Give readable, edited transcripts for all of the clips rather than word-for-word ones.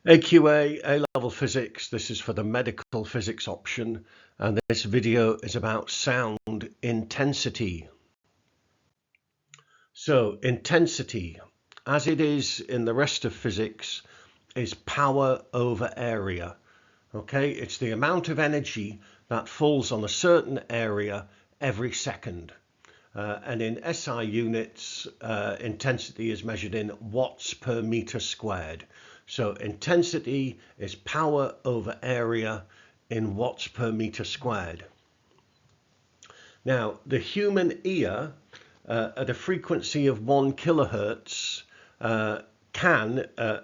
AQA A-level physics, this is for the medical physics option, and this video is about sound intensity. So intensity, as it is in the rest of physics, is power over area. Okay, it's the amount of energy that falls on a certain area every second. And in SI units, intensity is measured in watts per meter squared. So intensity is power over area in watts per meter squared. Now, the human ear at a frequency of 1 kilohertz a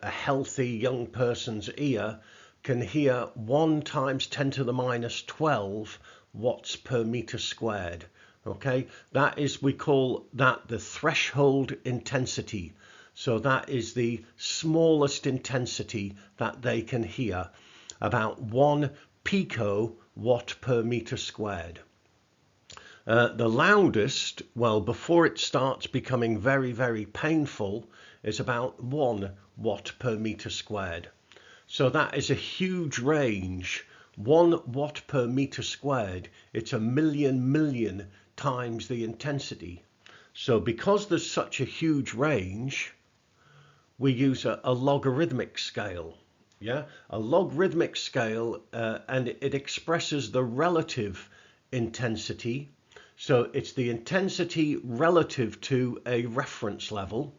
healthy young person's ear can hear 1 times 10 to the minus 12 watts per meter squared. Okay, that is, we call that the threshold intensity. So that is the smallest intensity that they can hear, about 1 picowatt per meter squared. The loudest, well, before it starts becoming very, very painful, is about 1 watt per meter squared. So that is a huge range. 1 watt per meter squared, it's a million times the intensity. So because there's such a huge range, we use a logarithmic scale. Yeah, a logarithmic scale, and it expresses the relative intensity. So it's the intensity relative to a reference level,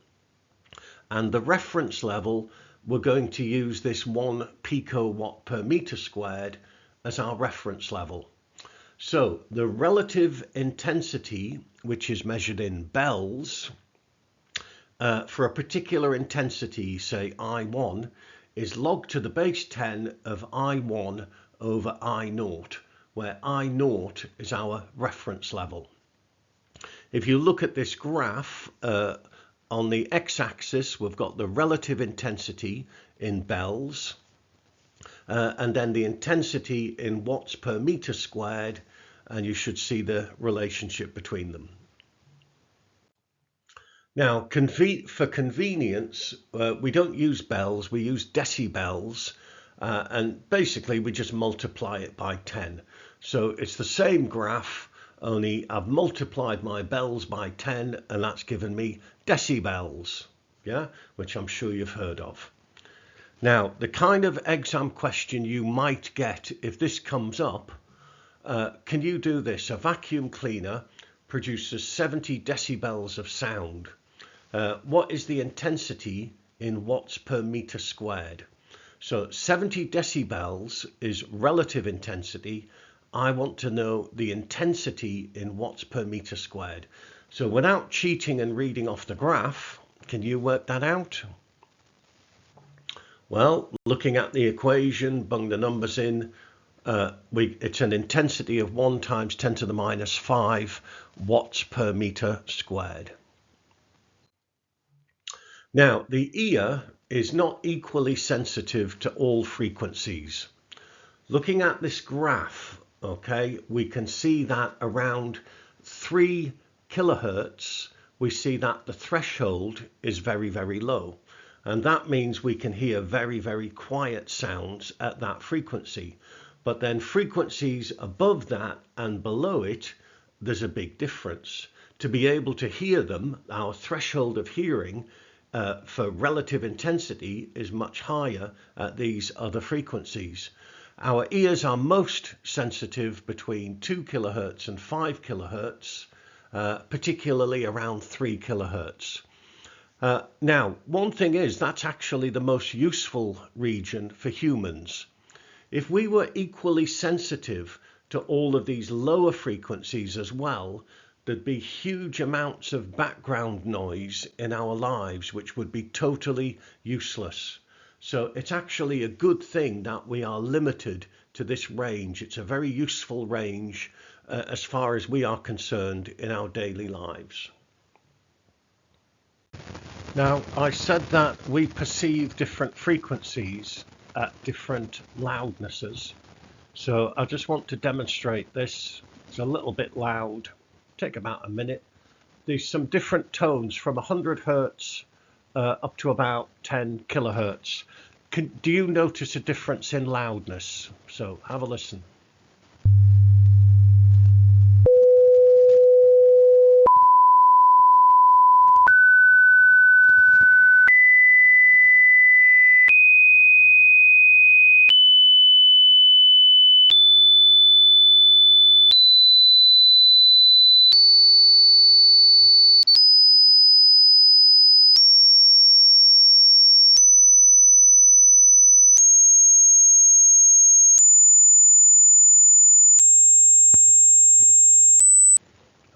and the reference level, we're going to use this 1 picowatt per meter squared as our reference level. So the relative intensity, which is measured in bells, for a particular intensity, say I1, is log to the base 10 of I1 over I0, where I0 is our reference level. If you look at this graph, on the x-axis, we've got the relative intensity in bells, and then the intensity in watts per meter squared, and you should see the relationship between them. Now, for convenience, we don't use bells, we use decibels, and basically we just multiply it by 10. So it's the same graph, only I've multiplied my bells by 10, and that's given me decibels, yeah, which I'm sure you've heard of. Now, the kind of exam question you might get if this comes up, can you do this? A vacuum cleaner produces 70 decibels of sound. What is the intensity in watts per meter squared? So 70 decibels is relative intensity. I want to know the intensity in watts per meter squared. So without cheating and reading off the graph, can you work that out? Well, looking at the equation, bung the numbers in, it's an intensity of 1 times 10 to the minus 5 watts per meter squared. Now, the ear is not equally sensitive to all frequencies. Looking at this graph, okay, we can see that around 3 kilohertz, we see that the threshold is very, very low. And that means we can hear very, very quiet sounds at that frequency. But then frequencies above that and below it, there's a big difference. To be able to hear them, our threshold of hearing for relative intensity is much higher at these other frequencies. Our ears are most sensitive between 2 kilohertz and 5 kilohertz, particularly around 3 kilohertz. Now, one thing is that's actually the most useful region for humans. If we were equally sensitive to all of these lower frequencies as well, there'd be huge amounts of background noise in our lives, which would be totally useless. So it's actually a good thing that we are limited to this range. It's a very useful range as far as we are concerned in our daily lives. Now, I said that we perceive different frequencies at different loudnesses. So I just want to demonstrate this. It's a little bit loud. Take about a minute. There's some different tones from 100 hertz up to about 10 kilohertz. do you notice a difference in loudness? So have a listen.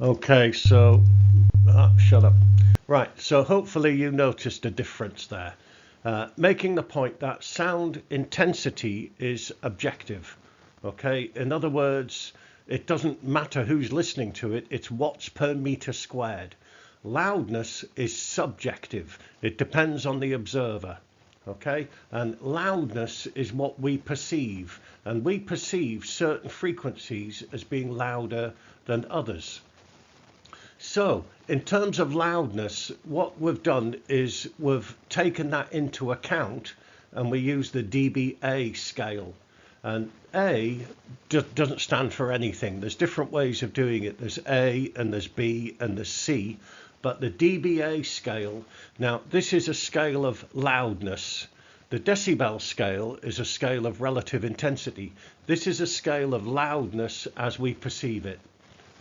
Okay, so shut up. Right, so hopefully you noticed a difference there. Making the point that sound intensity is objective. Okay, in other words, it doesn't matter who's listening to it, it's watts per meter squared. Loudness is subjective, it depends on the observer. Okay, and loudness is what we perceive, and we perceive certain frequencies as being louder than others. So in terms of loudness, what we've done is we've taken that into account, and we use the dBA scale. And A doesn't stand for anything. There's different ways of doing it. There's A and there's B and there's C, but the dBA scale, now this is a scale of loudness. The decibel scale is a scale of relative intensity. This is a scale of loudness as we perceive it.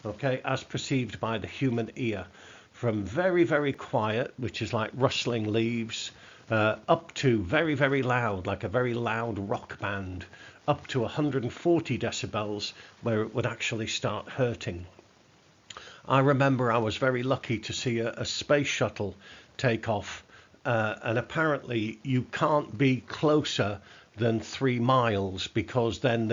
Okay, as perceived by the human ear, from very, very quiet, which is like rustling leaves, up to very, very loud, like a very loud rock band, up to 140 decibels, where it would actually start hurting. I remember I was very lucky to see a space shuttle take off, and apparently you can't be closer than 3 miles, because then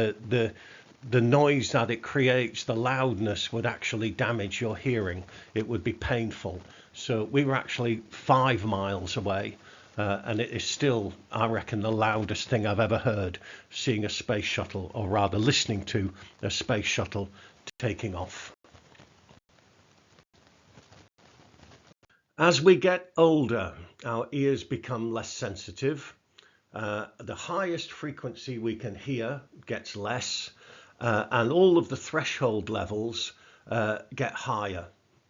the noise that it creates, the loudness, would actually damage your hearing. It would be painful. So we were actually 5 miles away, and it is still, I reckon, the loudest thing I've ever heard, seeing a space shuttle, or rather listening to a space shuttle taking off. As we get older, our ears become less sensitive. The highest frequency we can hear gets less. And all of the threshold levels get higher,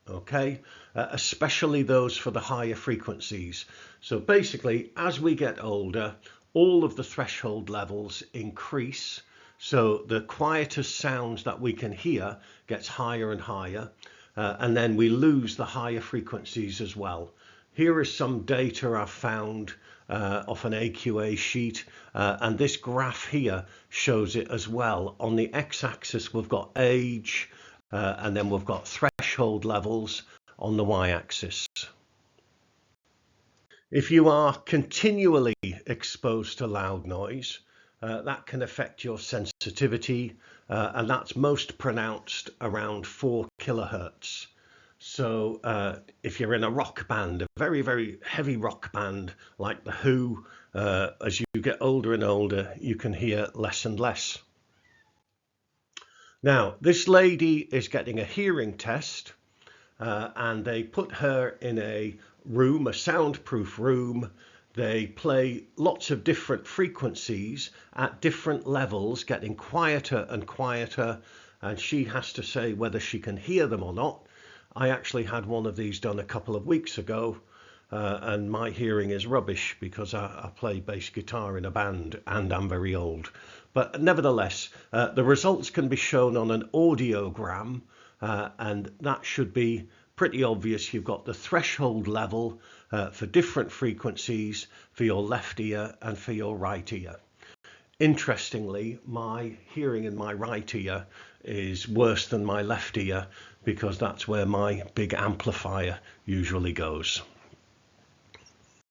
okay? Especially those for the higher frequencies. So basically, as we get older, all of the threshold levels increase. So the quietest sounds that we can hear gets higher and higher. And then we lose the higher frequencies as well. Here is some data I've found off an AQA sheet, and this graph here shows it as well. On the x-axis we've got age, and then we've got threshold levels on the y-axis. If you are continually exposed to loud noise, that can affect your sensitivity, and that's most pronounced around 4 kilohertz. So if you're in a rock band, a very, very heavy rock band like The Who, as you get older and older, you can hear less and less. Now, this lady is getting a hearing test, and they put her in a room, a soundproof room. They play lots of different frequencies at different levels, getting quieter and quieter, and she has to say whether she can hear them or not. I actually had one of these done a couple of weeks ago, and my hearing is rubbish because I play bass guitar in a band and I'm very old. But nevertheless, the results can be shown on an audiogram, and that should be pretty obvious. You've got the threshold level for different frequencies for your left ear and for your right ear. Interestingly, my hearing in my right ear is worse than my left ear, because that's where my big amplifier usually goes.